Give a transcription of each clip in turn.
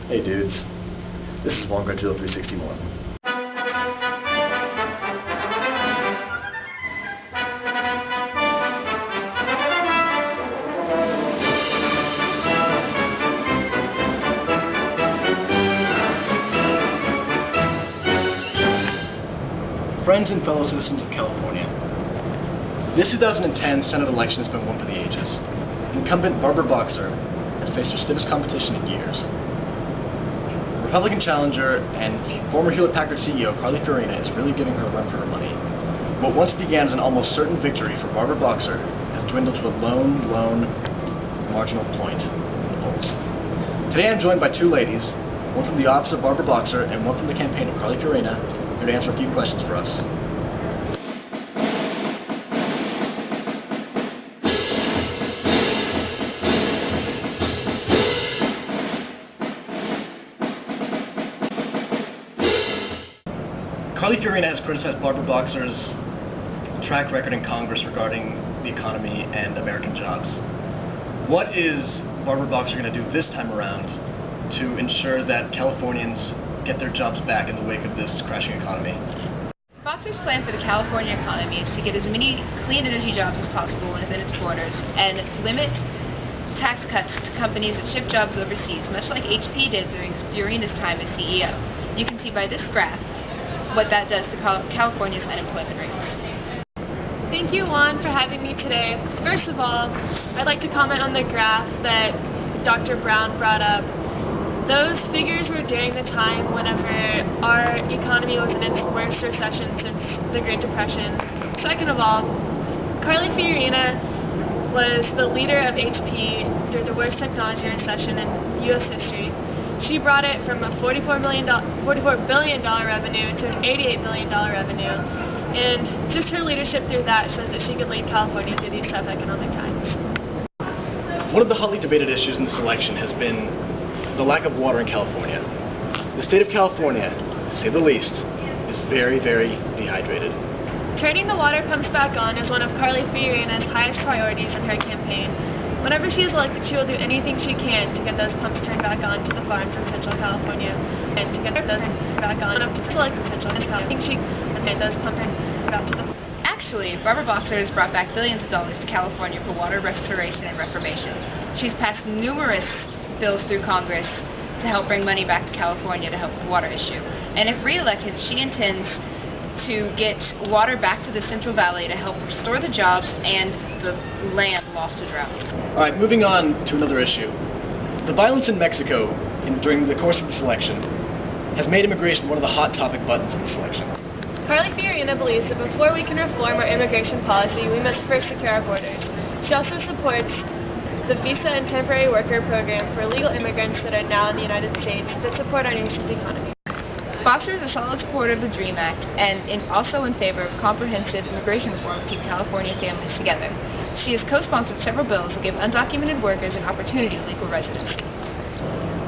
Hey dudes, this is Armstrong 361. Friends and fellow citizens of California, this 2010 Senate election has been one for the ages. Incumbent Barbara Boxer has faced her stiffest competition in years. Republican challenger and former Hewlett-Packard CEO Carly Fiorina is really giving her a run for her money. What once began as an almost certain victory for Barbara Boxer has dwindled to a lone marginal point in the polls. Today I'm joined by two ladies, one from the office of Barbara Boxer and one from the campaign of Carly Fiorina, here to answer a few questions for us. Carly Fiorina has criticized Barbara Boxer's track record in Congress regarding the economy and American jobs. What is Barbara Boxer going to do this time around to ensure that Californians get their jobs back in the wake of this crashing economy? Boxer's plan for the California economy is to get as many clean energy jobs as possible within its borders and limit tax cuts to companies that ship jobs overseas, much like HP did during Fiorina's time as CEO. You can see by this graph what that does to California's unemployment rates. Thank you, Juan, for having me today. First of all, I'd like to comment on the graph that Dr. Brown brought up. Those figures were during the time whenever our economy was in its worst recession since the Great Depression. Second of all, Carly Fiorina was the leader of HP during the worst technology recession in U.S. history. She brought it from a $44 billion revenue to an $88 billion revenue. And just her leadership through that shows that she could lead California through these tough economic times. One of the hotly debated issues in this election has been the lack of water in California. The state of California, to say the least, is very, very dehydrated. Turning the water pumps back on is one of Carly Fiorina's highest priorities in her campaign. Whenever she is elected, she will do anything she can to get those pumps turned back on to the farms in Central California and to get those back on to Central California. She can get those pumps turned back to the Actually, Barbara Boxer has brought back billions of dollars to California for water restoration and reformation. She's passed numerous bills through Congress to help bring money back to California to help with the water issue. And if re-elected, she intends to get water back to the Central Valley to help restore the jobs and the land lost to drought. All right, moving on to another issue. The violence in Mexico during the course of this election has made immigration one of the hot topic buttons in this election. Carly Fiorina believes that before we can reform our immigration policy, we must first secure our borders. She also supports the visa and temporary worker program for illegal immigrants that are now in the United States that support our nation's economy. Boxer is a solid supporter of the DREAM Act and also in favor of comprehensive immigration reform to keep California families together. She has co-sponsored several bills that give undocumented workers an opportunity to legal residency.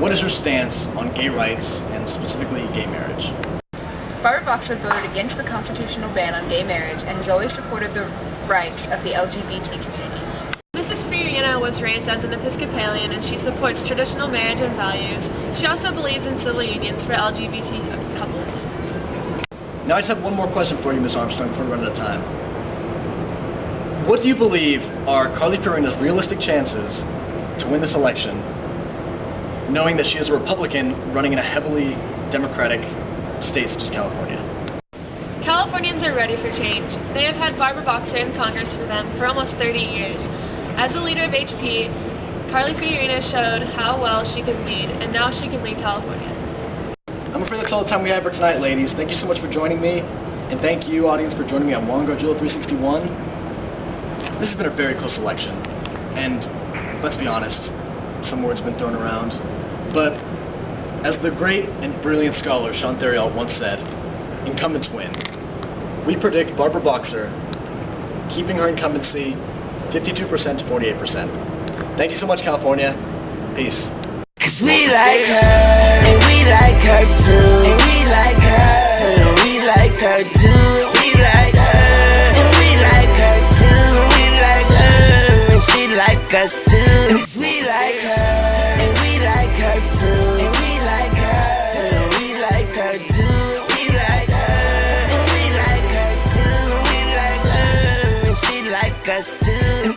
What is her stance on gay rights and specifically gay marriage? Barbara Boxer voted against the constitutional ban on gay marriage and has always supported the rights of the LGBT community. Mrs. Fiorina was raised as an Episcopalian and she supports traditional marriage and values. She also believes in civil unions for LGBT couples. Now I just have one more question for you, Ms. Armstrong, before we run out of time. What do you believe are Carly Fiorina's realistic chances to win this election, knowing that she is a Republican running in a heavily Democratic state such as California? Californians are ready for change. They have had Barbara Boxer in Congress for them for almost 30 years. As the leader of HP, Carly Fiorina showed how well she could lead, and now she can lead California. I'm afraid that's all the time we have for tonight, ladies. Thank you so much for joining me, and thank you, audience, for joining me on Armstrong 361. This has been a very close election, and let's be honest, some words have been thrown around, but as the great and brilliant scholar Sean Theriault once said, incumbents win. We predict Barbara Boxer keeping her incumbency 52% to 48%. Thank you so much, California. Peace. 'Cause we like her, and we like her too, and we like her, and we like her too, and we like her, and we like her too, and we like her, and she like us too. 'Cause we like her, and we like her too, and we like us too.